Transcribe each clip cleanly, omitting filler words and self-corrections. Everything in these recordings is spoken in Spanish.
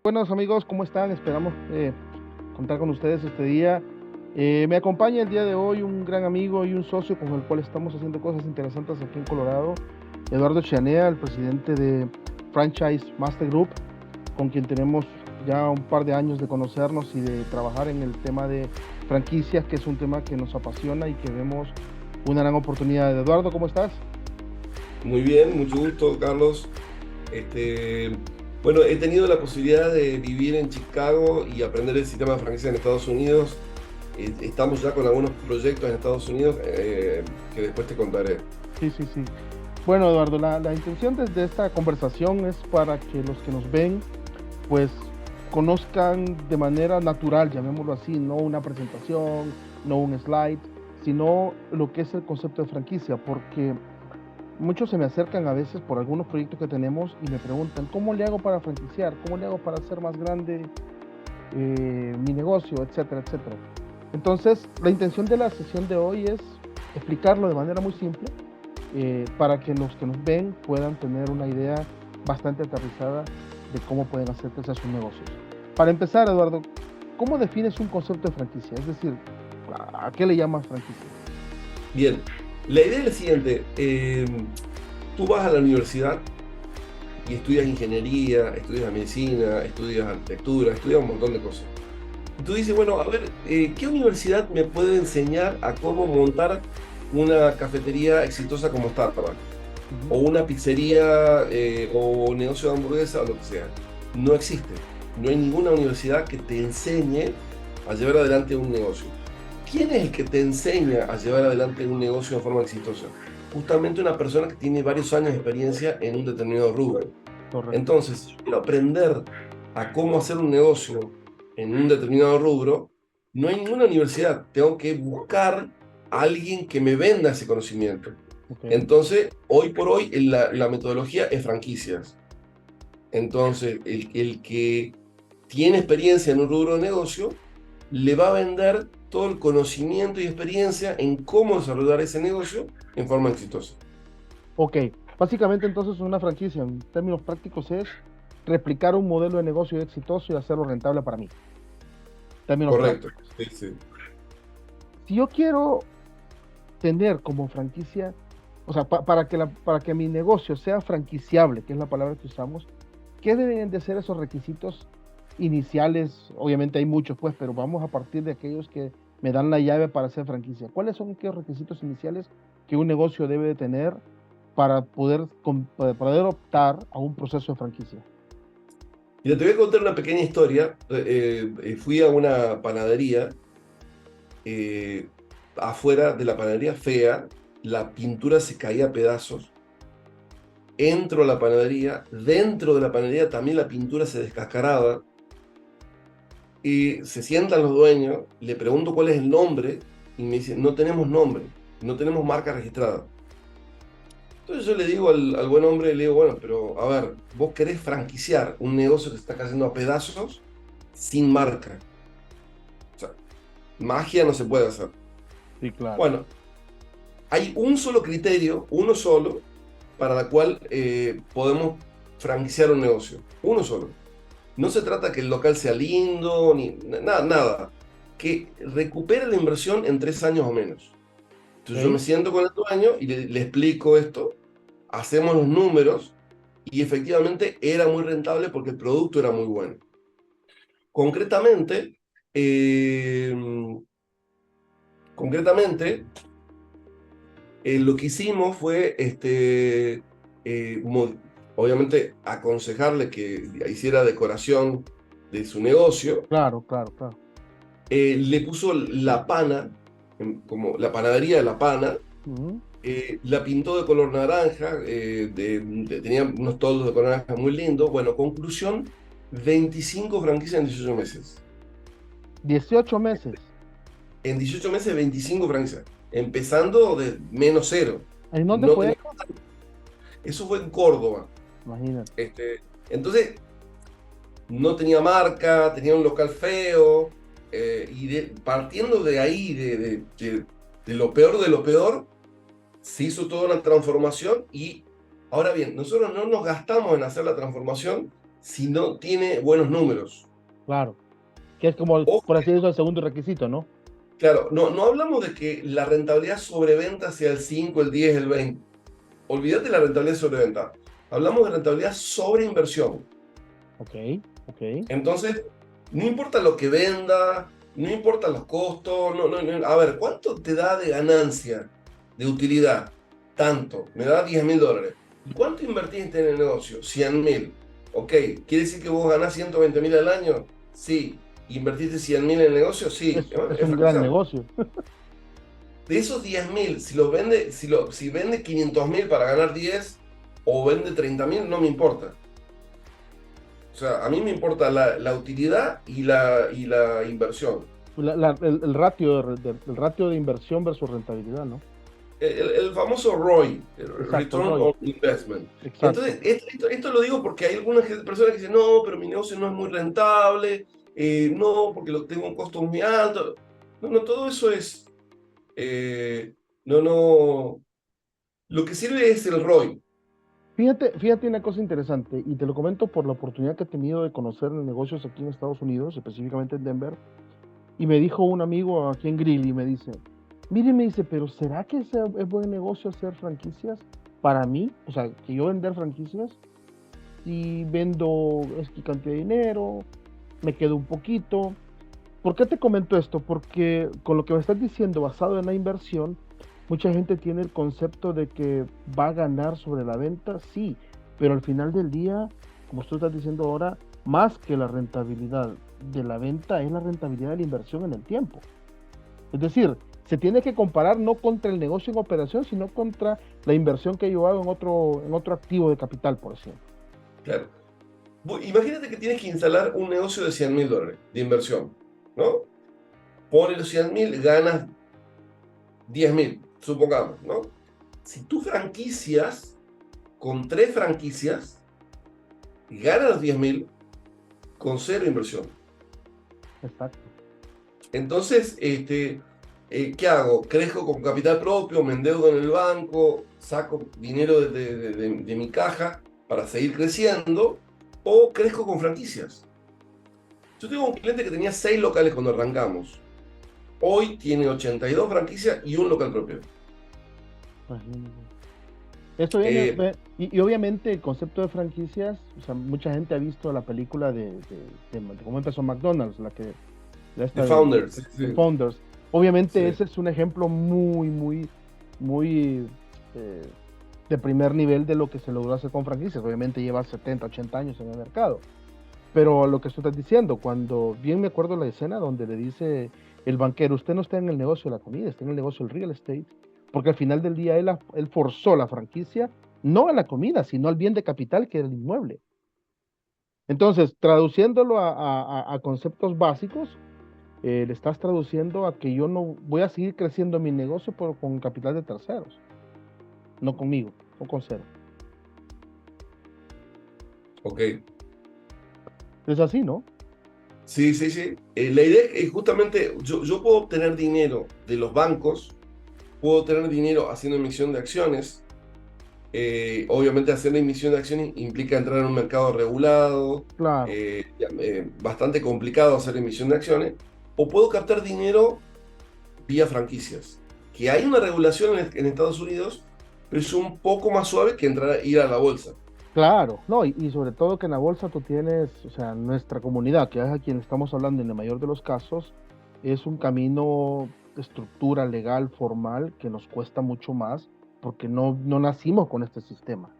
Buenos amigos, ¿cómo están? Esperamos contar con ustedes este día. Me acompaña el día de hoy un gran amigo y un socio con el cual estamos haciendo cosas interesantes aquí en Colorado, Eduardo Chianea, el presidente de Franchise Master Group, con quien tenemos ya un par de años de conocernos y de trabajar en el tema de franquicias, que es un tema que nos apasiona y que vemos una gran oportunidad. Eduardo, ¿cómo estás? Muy bien, mucho gusto, Carlos. Este, bueno, he tenido la posibilidad de vivir en Chicago y aprender el sistema de franquicia en Estados Unidos. Estamos ya con algunos proyectos en Estados Unidos que después te contaré. Sí, sí, sí. Bueno, Eduardo, la intención de esta conversación es para que los que nos ven pues conozcan de manera natural, llamémoslo así, no una presentación, no un slide, sino lo que es el concepto de franquicia, porque muchos se me acercan a veces por algunos proyectos que tenemos y me preguntan, ¿cómo le hago para franquiciar? ¿Cómo le hago para hacer más grande mi negocio, etcétera, etcétera? Entonces, la intención de la sesión de hoy es explicarlo de manera muy simple para que los que nos ven puedan tener una idea bastante aterrizada de cómo pueden hacer crecer sus negocios. Para empezar, Eduardo, ¿cómo defines un concepto de franquicia? Es decir, ¿a qué le llamas franquicia? Bien, la idea es la siguiente. Tú vas a la universidad y estudias ingeniería, estudias medicina, estudias arquitectura, estudias un montón de cosas. Y tú dices, bueno, a ver, ¿qué universidad me puede enseñar a cómo montar una cafetería exitosa como Starbucks? O Ujú. una pizzería o un negocio de hamburguesa o lo que sea. No existe. No hay ninguna universidad que te enseñe a llevar adelante un negocio. ¿Quién es el que te enseña a llevar adelante un negocio de forma exitosa? Justamente una persona que tiene varios años de experiencia en un determinado rubro. Correcto. Entonces, si yo quiero aprender a cómo hacer un negocio en un determinado rubro, no hay ninguna universidad. Tengo que buscar a alguien que me venda ese conocimiento. Ok. Entonces, hoy por hoy, la metodología es franquicias. Entonces, el que tiene experiencia en un rubro de negocio, le va a vender todo el conocimiento y experiencia en cómo desarrollar ese negocio en forma exitosa. Ok. Básicamente entonces una franquicia en términos prácticos es replicar un modelo de negocio exitoso y hacerlo rentable para mí. Términos Correcto. prácticos. Sí, sí. Si yo quiero tener como franquicia, o sea, para que mi negocio sea franquiciable, que es la palabra que usamos, ¿qué deben de ser esos requisitos iniciales? Obviamente hay muchos, pues, pero vamos a partir de aquellos que me dan la llave para hacer franquicia. ¿Cuáles son aquellos requisitos iniciales que un negocio debe de tener para poder optar a un proceso de franquicia? Mira, te voy a contar una pequeña historia. Fui a una panadería, eh, afuera de la panadería fea, la pintura se caía a pedazos. Entro a la panadería, dentro de la panadería también la pintura se descascaraba. Y se sientan los dueños, le pregunto cuál es el nombre y me dicen, no tenemos nombre, no tenemos marca registrada. Entonces yo le digo al buen hombre, le digo, bueno, pero a ver, vos querés franquiciar un negocio que se está cayendo a pedazos sin marca. O sea, magia no se puede hacer. Sí, claro. Bueno, hay un solo criterio, uno solo, para la cual podemos franquiciar un negocio. Uno solo. No se trata que el local sea lindo, ni nada, nada. Que recupere la inversión en 3 años o menos. Entonces yo me ¿Ok? siento con el dueño y le explico esto, hacemos los números y efectivamente era muy rentable porque el producto era muy bueno. Concretamente, eh, concretamente lo que hicimos fue, obviamente, aconsejarle que hiciera decoración de su negocio. Claro, claro, claro. Le puso la pana, como la panadería de la pana. Ujú. La pintó de color naranja, tenía unos toldos de color naranja muy lindos. Bueno, conclusión, 25 franquicias en 18 meses. 18 meses. En 18 meses, 25 franquicias. Empezando de menos cero. ¿En dónde No fue? tenía, eso fue en Córdoba. Imagínate. Entonces, no tenía marca, tenía un local feo. Partiendo de ahí, de lo peor, se hizo toda una transformación y ahora bien, nosotros no nos gastamos en hacer la transformación si no tiene buenos números. Claro. Que es como, Ojo, por así decirlo, el segundo requisito, ¿no? claro, no hablamos de que la rentabilidad sobre venta sea el 5, el 10, el 20. Olvídate de la rentabilidad sobre venta. Hablamos de rentabilidad sobre inversión. Ok, ok. Entonces, no importa lo que venda, no importa los costos, a ver, ¿cuánto te da de ganancia, de utilidad? Tanto, me da $10.000. ¿Y cuánto invertiste en el negocio? 100.000. Ok, ¿quiere decir que vos ganás 120.000 al año? Sí. ¿Invertiste 100.000 en el negocio? Sí. Es Es un gran fracasar. negocio. De esos 10.000, si vende 500.000 para ganar 10 o vende 30.000, no me importa. O sea, a mí me importa la utilidad y la inversión. El ratio el ratio de inversión versus rentabilidad, ¿no? El famoso ROI, el Exacto, el Return ROI. on Investment. Exacto. Entonces, esto lo digo porque hay algunas personas que dicen, no, pero mi negocio no es muy rentable, no, porque tengo un costo muy alto. No, todo eso es, no, no, lo que sirve es el ROI. Fíjate una cosa interesante, y te lo comento por la oportunidad que he tenido de conocer negocios aquí en Estados Unidos, específicamente en Denver, y me dijo un amigo aquí en Greeley, me dice, mire, me dice, pero ¿será que es buen negocio hacer franquicias? Para mí, o sea, que yo vender franquicias, si vendo X cantidad de dinero, me quedo un poquito. ¿Por qué te comento esto? Porque con lo que me estás diciendo, basado en la inversión, mucha gente tiene el concepto de que va a ganar sobre la venta, sí, pero al final del día, como tú estás diciendo ahora, más que la rentabilidad de la venta es la rentabilidad de la inversión en el tiempo. Es decir, se tiene que comparar no contra el negocio en operación, sino contra la inversión que yo hago en otro activo de capital, por ejemplo. Claro. Imagínate que tienes que instalar un negocio de $100.000 de inversión, ¿no? Pones los 100.000, ganas 10.000, supongamos, ¿no? Si tú franquicias con 3 franquicias, ganas los 10.000 con cero inversión. Exacto. Entonces, ¿qué hago? Crezco con capital propio, me endeudo en el banco, saco dinero de mi caja para seguir creciendo, o crezco con franquicias. Yo tengo un cliente que tenía 6 locales cuando arrancamos. Hoy tiene 82 franquicias y un local propio. Imagínate. Esto viene, Eh, y obviamente el concepto de franquicias, o sea, mucha gente ha visto la película de cómo empezó McDonald's, The esta Founders. de Sí, Founders. Obviamente sí. ese es un ejemplo muy eh, de primer nivel de lo que se logró hacer con franquicias. Obviamente lleva 70, 80 años en el mercado. Pero lo que tú estás diciendo, cuando bien me acuerdo la escena donde le dice el banquero, usted no está en el negocio de la comida, está en el negocio del real estate, porque al final del día él forzó la franquicia no a la comida, sino al bien de capital que era el inmueble. Entonces, traduciéndolo a conceptos básicos, le estás traduciendo a que yo no voy a seguir creciendo mi negocio con capital de terceros, no conmigo, o con cero. Ok. Es así, ¿no? Sí, sí, sí. La idea es que justamente yo puedo obtener dinero de los bancos, puedo obtener dinero haciendo emisión de acciones. Obviamente hacer la emisión de acciones implica entrar en un mercado regulado, Claro. bastante complicado hacer emisión de acciones, o puedo captar dinero vía franquicias, que hay una regulación en Estados Unidos, pero es un poco más suave que ir a la bolsa. Claro, no, y sobre todo que en la bolsa tú tienes, o sea, nuestra comunidad, que es a quien estamos hablando en el mayor de los casos, es un camino de estructura legal, formal, que nos cuesta mucho más porque no nacimos con este sistema.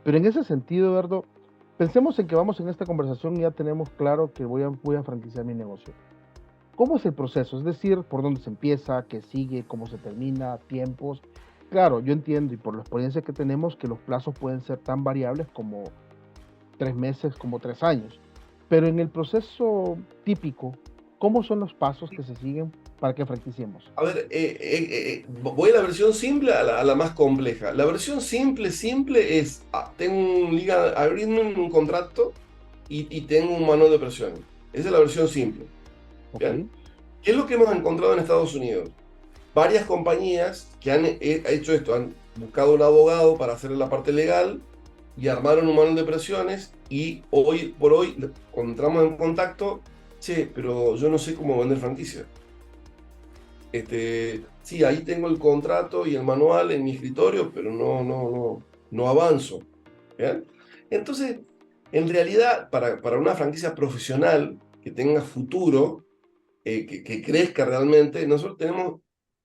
Pero en ese sentido, Eduardo, pensemos en que vamos en esta conversación y ya tenemos claro que voy a franquiciar mi negocio. ¿Cómo es el proceso? Es decir, por dónde se empieza, qué sigue, cómo se termina, tiempos. Claro, yo entiendo y por la experiencia que tenemos que los plazos pueden ser tan variables como 3 meses, como 3 años. Pero en el proceso típico, ¿cómo son los pasos que se siguen para que franquiciemos? A ver, voy a la versión simple a la más compleja. La versión simple es, tengo un legal agreement, un contrato, y tengo un manual de operaciones. Esa es la versión simple. ¿Ok? ¿Bien? ¿Qué es lo que hemos encontrado en Estados Unidos? Varias compañías que han hecho esto, han buscado un abogado para hacer la parte legal, y armaron un manual de operaciones y hoy por hoy, cuando entramos en contacto, che, pero yo no sé cómo vender franquicia. Sí, ahí tengo el contrato y el manual en mi escritorio, pero no avanzo. ¿Bien? Entonces, en realidad, para una franquicia profesional que tenga futuro, que crezca realmente, nosotros tenemos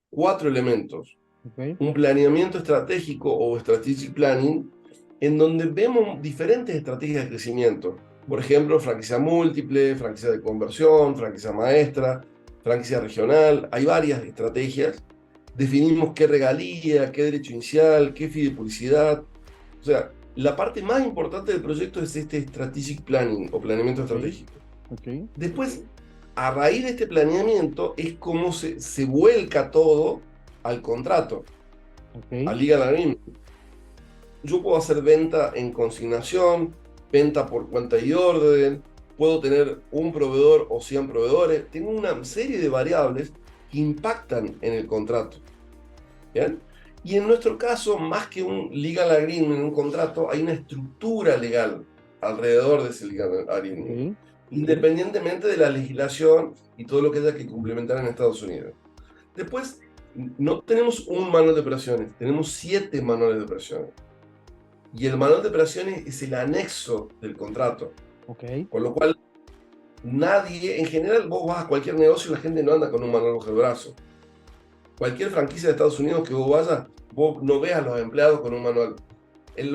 cuatro elementos. Ok, Un planeamiento estratégico o strategic planning, en donde vemos diferentes estrategias de crecimiento. Por ejemplo, franquicia múltiple, franquicia de conversión, franquicia maestra, franquicia regional. Hay varias estrategias. Definimos qué regalía, qué derecho inicial, qué fideipublicidad. O sea, la parte más importante del proyecto es este strategic planning o planeamiento ok, estratégico. ok, Después, a raíz de este planeamiento, es como se vuelca todo al contrato, a ok, legal agreement. Yo puedo hacer venta en consignación, venta por cuenta y orden, puedo tener un proveedor o 100 proveedores. Tengo una serie de variables que impactan en el contrato. ¿Bien? Y en nuestro caso, más que un legal agreement, un contrato, hay una estructura legal alrededor de ese legal agreement, ok, ok, independientemente de la legislación y todo lo que haya que complementar en Estados Unidos. Después, no tenemos un manual de operaciones, tenemos 7 manuales de operaciones. Y el manual de operaciones es el anexo del contrato. ok. Con lo cual, nadie, en general, vos vas a cualquier negocio y la gente no anda con un manual bajo el brazo. Cualquier franquicia de Estados Unidos que vos vayas, vos no ves a los empleados con un manual. El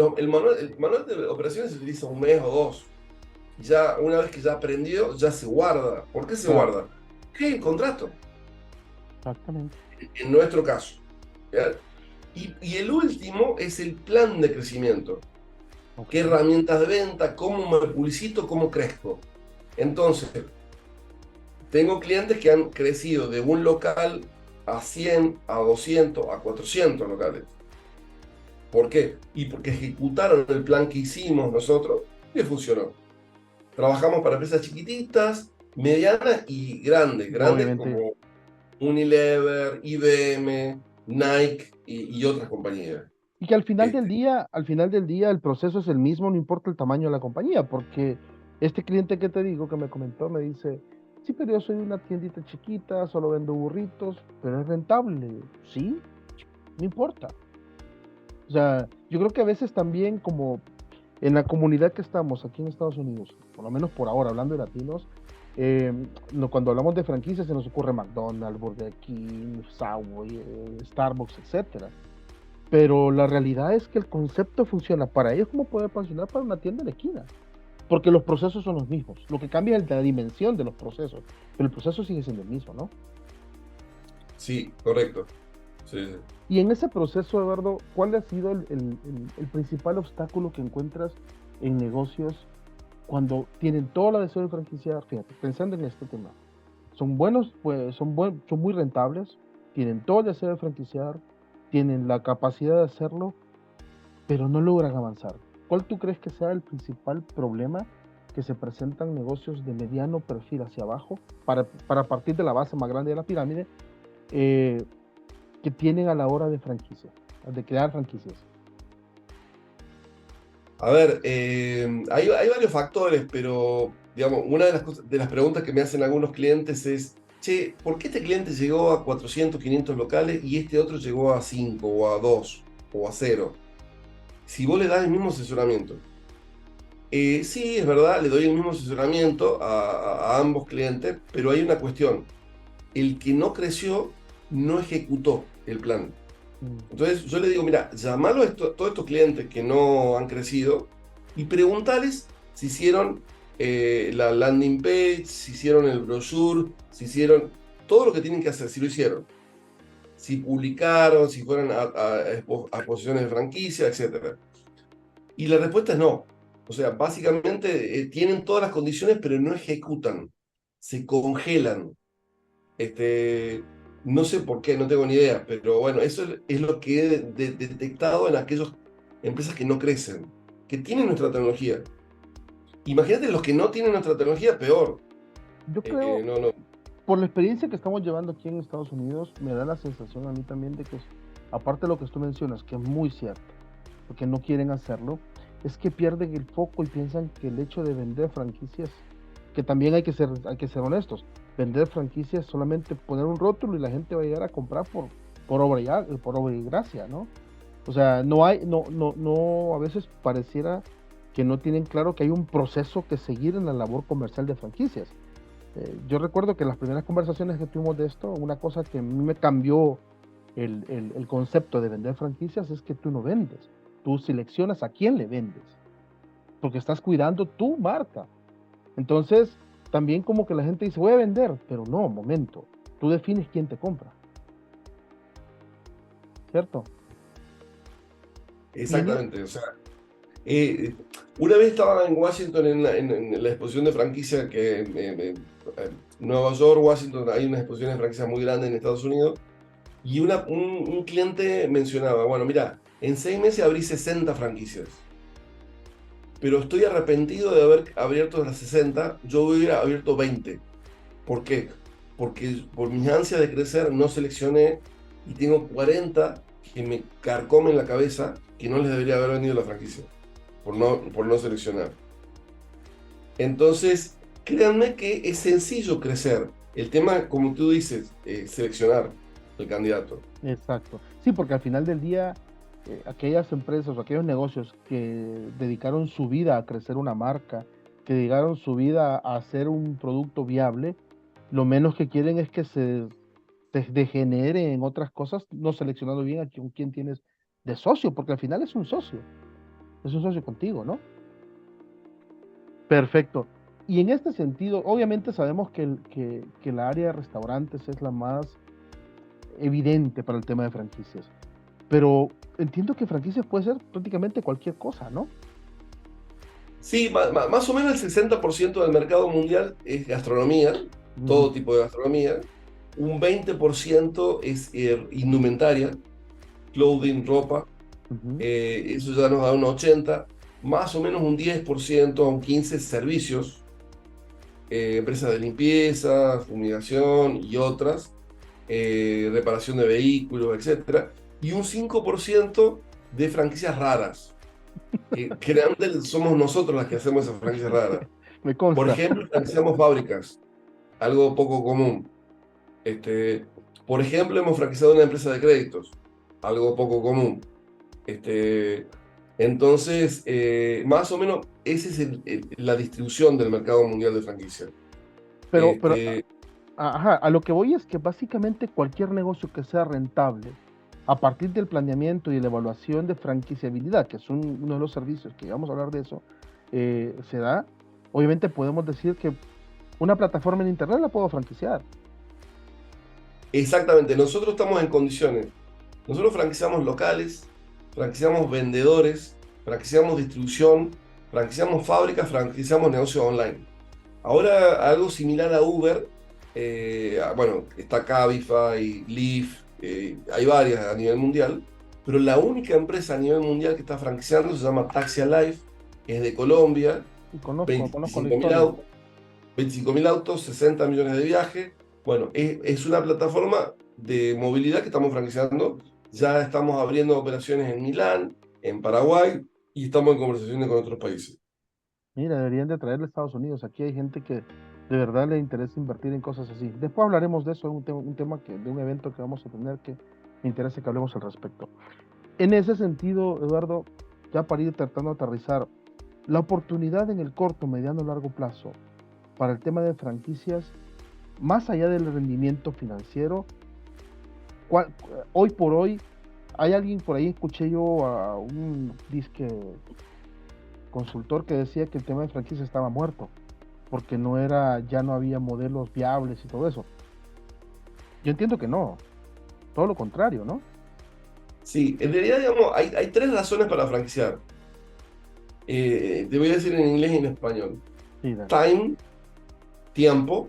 manual de operaciones se utiliza un mes o dos. Ya una vez que ya aprendió, ya se guarda. ¿Por qué se Claro, guarda? ¿Qué es el contrato? exactamente. En nuestro caso. ¿Ya? Y el último es el plan de crecimiento. Ok, ¿Qué herramientas de venta? ¿Cómo me publicito? ¿Cómo crezco? Entonces, tengo clientes que han crecido de un local a 100, a 200, a 400 locales. ¿Por qué? Y porque ejecutaron el plan que hicimos nosotros y funcionó. Trabajamos para empresas chiquititas, medianas y grandes. Grandes obviamente. como Unilever, IBM, Nike y otras compañías. Y que Este, al final del día, el proceso es el mismo, no importa el tamaño de la compañía, porque este cliente que te digo, que me comentó, me dice, sí, pero yo soy una tiendita chiquita, solo vendo burritos, pero es rentable. Sí, no importa. O sea, yo creo que a veces también como en la comunidad que estamos aquí en Estados Unidos, por lo menos por ahora, hablando de latinos, eh, cuando hablamos de franquicias se nos ocurre McDonald's, Burger King, Subway, Starbucks, etcétera. Pero la realidad es que el concepto funciona para ellos como puede funcionar para una tienda en la esquina, porque los procesos son los mismos. Lo que cambia es la dimensión de los procesos, pero el proceso sigue siendo el mismo, ¿no? sí, correcto. Sí, sí. Y en ese proceso, Eduardo, ¿cuál ha sido el principal obstáculo que encuentras en negocios cuando tienen toda la deseo de franquiciar? Fíjate, pensando en este tema, son buenos, pues son muy rentables, tienen todo el deseo de franquiciar, tienen la capacidad de hacerlo, pero no logran avanzar. ¿Cuál tú crees que sea el principal problema que se presentan negocios de mediano perfil hacia abajo para partir de la base más grande de la pirámide eh, que tienen a la hora de franquicia, de crear franquicias? A ver, hay varios factores, pero digamos, una de las preguntas que me hacen algunos clientes es, che, ¿por qué este cliente llegó a 400, 500 locales y este otro llegó a 5 o a 2 o a cero? Si vos le das el mismo asesoramiento. Sí, es verdad, le doy el mismo asesoramiento a ambos clientes, pero hay una cuestión. El que no creció no ejecutó el plan. Mm, Entonces yo le digo, mira, llamalo a todos estos clientes que no han crecido y preguntales si hicieron la landing page, si hicieron el brochure, si hicieron todo lo que tienen que hacer, si lo hicieron. Si publicaron, si fueron a exposiciones de franquicia, etcétera. Y la respuesta es no. O sea, básicamente tienen todas las condiciones, pero no ejecutan. Se congelan. Este, no sé por qué, no tengo ni idea, pero bueno, eso es lo que he detectado en aquellas empresas que no crecen, que tienen nuestra tecnología. Imagínate los que no tienen nuestra tecnología, peor. Yo creo, No, no. por la experiencia que estamos llevando aquí en Estados Unidos, me da la sensación a mí también de que, aparte de lo que tú mencionas, que es muy cierto, porque no quieren hacerlo, es que pierden el foco y piensan que el hecho de vender franquicias, que también hay que ser honestos, vender franquicias es solamente poner un rótulo y la gente va a llegar a comprar por obra y gracia, ¿no? O sea, no, a veces pareciera que no tienen claro que hay un proceso que seguir en la labor comercial de franquicias. Yo recuerdo que las primeras conversaciones que tuvimos de esto, una cosa que a mí me cambió el concepto de vender franquicias es que tú no vendes, tú seleccionas a quién le vendes, porque estás cuidando tu marca. Entonces, también como que la gente dice, voy a vender, pero no, momento, tú defines quién te compra, ¿cierto? Y Exactamente, o sea, eh, una vez estaba en Washington en la exposición de franquicia que en Nueva York, Washington, hay una exposición de franquicia muy grande en Estados Unidos, y un cliente mencionaba, bueno, mira, en 6 meses abrí 60 franquicias, pero estoy arrepentido de haber abierto las 60, yo hubiera abierto 20. ¿Por qué? Porque por mis ansias de crecer no seleccioné y tengo 40 que me carcomen la cabeza que no les debería haber vendido la franquicia por no seleccionar. Entonces, créanme que es sencillo crecer. El tema, como tú dices, seleccionar el candidato. exacto. Sí, porque al final del día, aquellas empresas o aquellos negocios que dedicaron su vida a crecer una marca, que dedicaron su vida a hacer un producto viable, lo menos que quieren es que se degenere en otras cosas, no seleccionando bien con quién tienes de socio, porque al final es un socio contigo, ¿no? Perfecto. Y en este sentido, obviamente sabemos que la área de restaurantes es la más evidente para el tema de franquicias, pero entiendo que franquicias puede ser prácticamente cualquier cosa, ¿no? Sí, más o menos el 60% del mercado mundial es gastronomía, Ujú, todo tipo de gastronomía. Un 20% es indumentaria, clothing, ropa. ujú. Eso ya nos da un 80, más o menos un 10% a un 15% servicios, empresas de limpieza, fumigación y otras, reparación de vehículos, etcétera, y un 5% de franquicias raras, que generalmente somos nosotros las que hacemos esas franquicias raras. Me Por consta. ejemplo, franquiciamos fábricas, algo poco común. Este, por ejemplo, hemos franquiciado una empresa de créditos, algo poco común. Este, entonces, más o menos, esa es la distribución del mercado mundial de franquicia. Pero, Este, ajá, a lo que voy es que básicamente cualquier negocio que sea rentable, a partir del planeamiento y la evaluación de franquiciabilidad, que es uno de los servicios que vamos a hablar de eso, se da, obviamente podemos decir que una plataforma en internet la puedo franquiciar. exactamente, nosotros estamos en condiciones. Nosotros franquiciamos locales, franquiciamos vendedores, franquiciamos distribución, franquiciamos fábricas, franquiciamos negocios online. Ahora, algo similar a Uber, bueno, está Cabify, Lyft, hay varias a nivel mundial, pero la única empresa a nivel mundial que está franquiciando se llama Taxi Alive, es de Colombia, Y conozco la 25.000 historia. autos, 25.000 autos, 60 millones de viajes. Bueno, es una plataforma de movilidad que estamos franquiciando. Ya estamos abriendo operaciones en Milán, en Paraguay, y estamos en conversaciones con otros países. Mira, deberían de traerle a Estados Unidos. Aquí hay gente que de verdad le interesa invertir en cosas así. Después hablaremos de eso, un tema de un evento que vamos a tener que me interesa que hablemos al respecto. En ese sentido, Eduardo, ya para ir tratando de aterrizar, la oportunidad en el corto, mediano, largo plazo para el tema de franquicias, más allá del rendimiento financiero, ¿cuál- hoy por hoy, hay alguien por ahí, escuché yo a un disque consultor que decía que el tema de franquicia estaba muerto, porque ya no había modelos viables y todo eso. Yo entiendo que no, todo lo contrario, ¿no? Sí, en realidad, digamos, hay tres razones para franquiciar. Te voy a decir en inglés y en español. Sí, dale. Time, tiempo.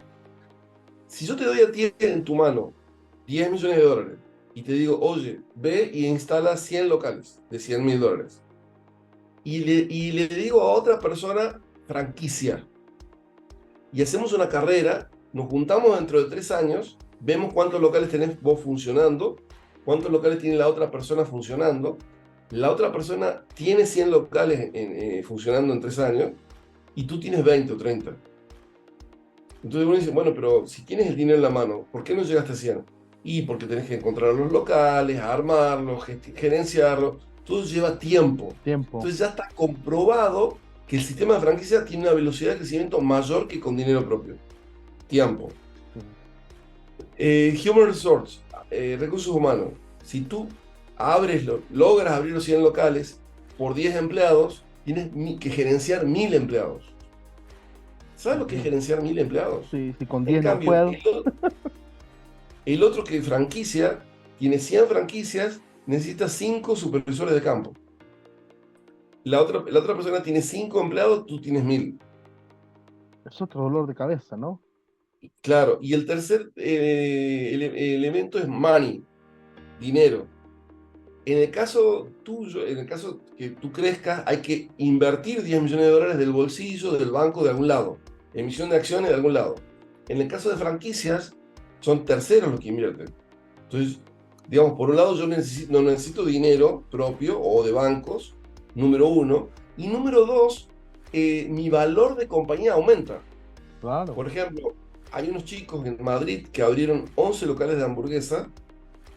Si yo te doy a ti en tu mano 10 millones de dólares y te digo, oye, ve y instala 100 locales de 100.000 dólares, y le digo a otra persona franquicia, y hacemos una carrera, nos juntamos dentro de 3 años, vemos cuántos locales tenés vos funcionando, cuántos locales tiene la otra persona funcionando, La otra persona tiene 100 locales funcionando en 3 años y tú tienes 20 o 30. Entonces uno dice, bueno, pero si tienes el dinero en la mano, ¿por qué no llegaste a 100? Y porque tenés que encontrar los locales, armarlos, gerenciarlos. Todo lleva tiempo. Tiempo. Entonces ya está comprobado que el sistema de franquicia tiene una velocidad de crecimiento mayor que con dinero propio. Tiempo. Sí. Human Resource, recursos humanos. Si tú logras abrir los 100 locales por 10 empleados, tienes que gerenciar 1000 empleados. ¿Sabes lo que es Imagínate. gerenciar 1000 empleados? Sí, si con En 10 no cambio, puedo. el otro que franquicia, tiene 100 franquicias, necesita 5 supervisores de campo. La otra persona tiene 5 empleados, tú tienes 1000. Es otro dolor de cabeza, ¿no? Claro, y el tercer elemento es money, dinero. En el caso tuyo, en el caso que tú crezcas, hay que invertir 10 millones de dólares del bolsillo, del banco, de algún lado. Emisión de acciones de algún lado. En el caso de franquicias, son terceros los que invierten. Entonces, digamos, por un lado yo no necesito dinero propio o de bancos, número uno. Y número dos, mi valor de compañía aumenta. Claro. Por ejemplo, hay unos chicos en Madrid que abrieron 11 locales de hamburguesa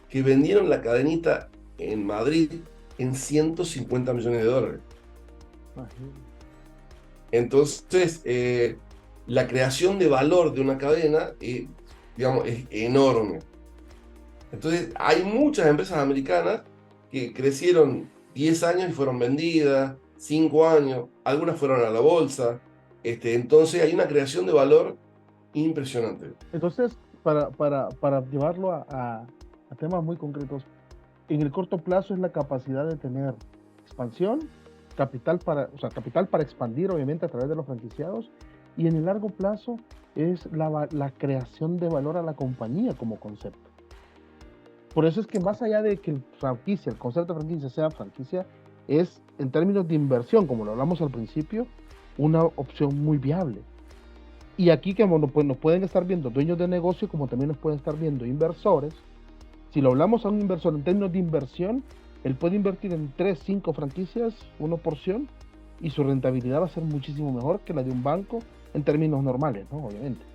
que vendieron la cadenita en Madrid en 150 millones de dólares. Imagínate. Entonces, la creación de valor de una cadena, digamos, es enorme. Entonces, hay muchas empresas americanas que crecieron 10 años y fueron vendidas, 5 años, algunas fueron a la bolsa. Entonces, hay una creación de valor impresionante. Entonces, para llevarlo a temas muy concretos, en el corto plazo es la capacidad de tener expansión, capital para expandir, obviamente, a través de los franquiciados, y en el largo plazo es la creación de valor a la compañía como concepto. Por eso es que más allá de que el concepto de franquicia sea franquicia, es en términos de inversión, como lo hablamos al principio, una opción muy viable. Y aquí que nos pueden estar viendo dueños de negocio, como también nos pueden estar viendo inversores. Si lo hablamos a un inversor en términos de inversión, él puede invertir en 3, 5 franquicias, una porción, y su rentabilidad va a ser muchísimo mejor que la de un banco en términos normales, ¿no? Obviamente.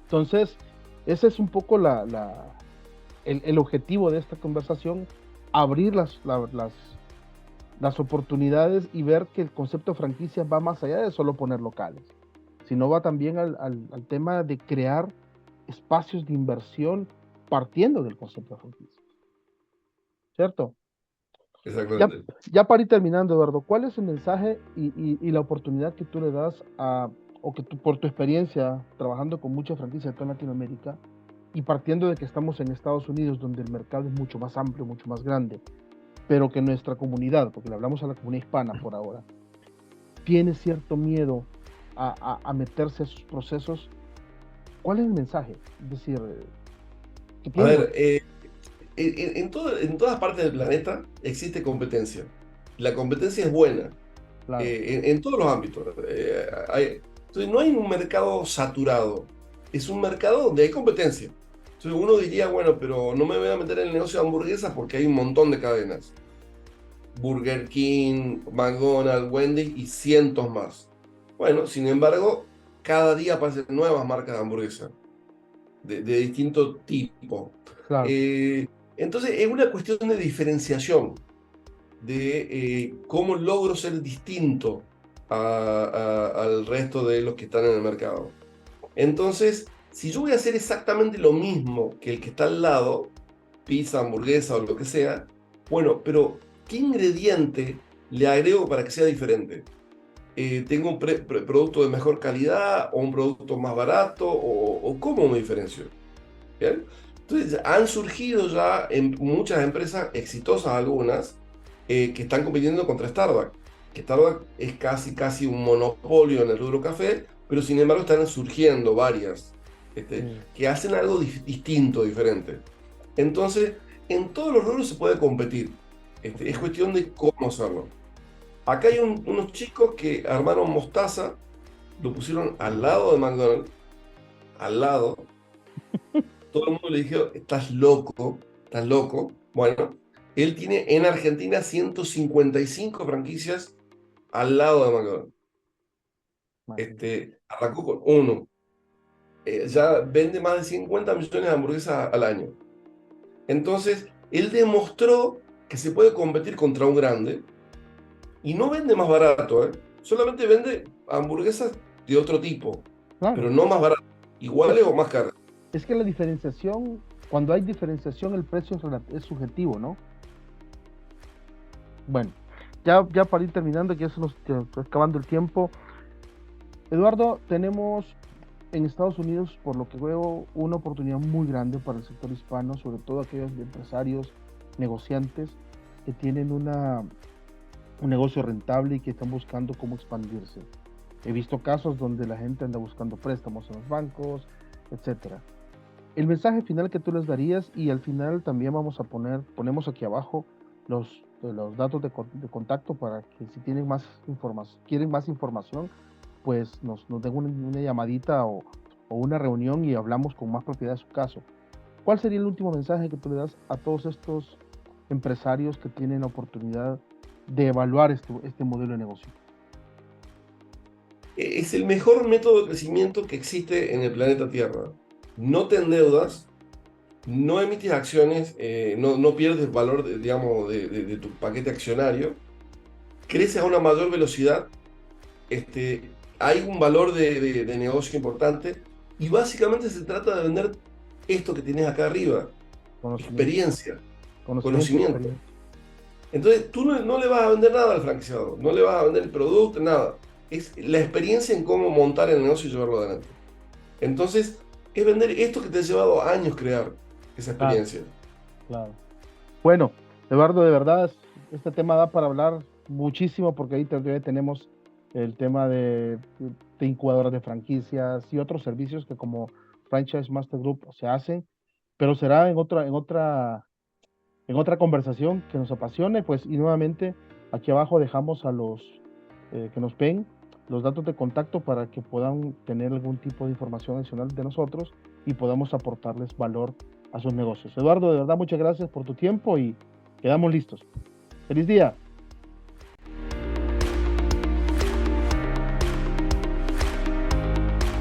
Entonces, ese es un poco el objetivo de esta conversación, abrir las oportunidades y ver que el concepto de franquicia va más allá de solo poner locales, sino va también al tema de crear espacios de inversión partiendo del concepto de franquicia, ¿cierto? Ya, Exactamente. ya para ir terminando, Eduardo, ¿cuál es el mensaje y la oportunidad que tú le das o que tú, por tu experiencia trabajando con muchas franquicias de toda Latinoamérica y partiendo de que estamos en Estados Unidos, donde el mercado es mucho más amplio, mucho más grande, pero que nuestra comunidad, porque le hablamos a la comunidad hispana por ahora, tiene cierto miedo a meterse a esos procesos? ¿Cuál es el mensaje? Es decir, que A tienen, ver, en todas partes del planeta existe competencia. La competencia es buena, claro, en todos los ámbitos. Entonces, no hay un mercado saturado, es un mercado donde hay competencia. Entonces, uno diría, bueno, pero no me voy a meter en el negocio de hamburguesas porque hay un montón de cadenas. Burger King, McDonald's, Wendy's y cientos más. Bueno, sin embargo, cada día aparecen nuevas marcas de hamburguesa de distinto tipo. claro. Entonces, es una cuestión de diferenciación, de cómo logro ser distinto al resto de los que están en el mercado. Entonces, si yo voy a hacer exactamente lo mismo que el que está al lado, pizza, hamburguesa o lo que sea, bueno, pero ¿qué ingrediente le agrego para que sea diferente? ¿Tengo un producto de mejor calidad o un producto más barato o cómo me diferencio? ¿Bien? Entonces, han surgido ya en muchas empresas exitosas, algunas, que están compitiendo contra Starbucks. Que Starbucks es casi un monopolio en el rubro café, pero sin embargo están surgiendo varias Sí. que hacen algo distinto, diferente. Entonces, en todos los rubros se puede competir. Es Ok. cuestión de cómo hacerlo. Acá hay unos chicos que armaron Mostaza, lo pusieron al lado de McDonald's, al lado. Todo el mundo le dijo, estás loco, estás loco. Bueno, Él tiene en Argentina 155 franquicias al lado de McDonald's. Arrancó con uno. Ya vende más de 50 millones de hamburguesas al año. Entonces, él demostró que se puede competir contra un grande y no vende más barato, ¿eh? Solamente vende hamburguesas de otro tipo, Claro, pero no más barato, iguales o más caras. es que la diferenciación, cuando hay diferenciación, el precio es subjetivo, ¿no? Bueno, ya para ir terminando, que ya se nos está acabando el tiempo. Eduardo, tenemos en Estados Unidos, por lo que veo, una oportunidad muy grande para el sector hispano, sobre todo aquellos empresarios, negociantes que tienen un negocio rentable y que están buscando cómo expandirse. He visto casos donde la gente anda buscando préstamos en los bancos, etcétera. El mensaje final que tú les darías, y al final también ponemos aquí abajo los datos de contacto para que si tienen quieren más información, pues nos den una llamadita o una reunión y hablamos con más propiedad de su caso. ¿Cuál sería el último mensaje que tú le das a todos estos empresarios que tienen la oportunidad de evaluar este modelo de negocio? Es el mejor método de crecimiento que existe en el planeta Tierra. No te endeudas, no emites acciones, no pierdes valor, digamos, de tu paquete accionario, creces a una mayor velocidad, hay un valor de negocio importante y básicamente se trata de vender esto que tienes acá arriba, Conocimiento, experiencia, conocimiento y conocimiento. experiencia. Entonces tú no le vas a vender nada al franquiciado, no le vas a vender el producto, nada. Es la experiencia en cómo montar el negocio y llevarlo adelante. Entonces, es vender esto que te ha llevado años crear, esa Claro, experiencia. claro. Bueno, Eduardo, de verdad, este tema da para hablar muchísimo porque ahí todavía tenemos el tema de incubadoras de franquicias y otros servicios que como Franchise Master Group se hacen, pero será en otra conversación que nos apasione, pues, y nuevamente aquí abajo dejamos a los que nos ven los datos de contacto para que puedan tener algún tipo de información adicional de nosotros y podamos aportarles valor a sus negocios. Eduardo, de verdad, muchas gracias por tu tiempo y quedamos listos. ¡Feliz día!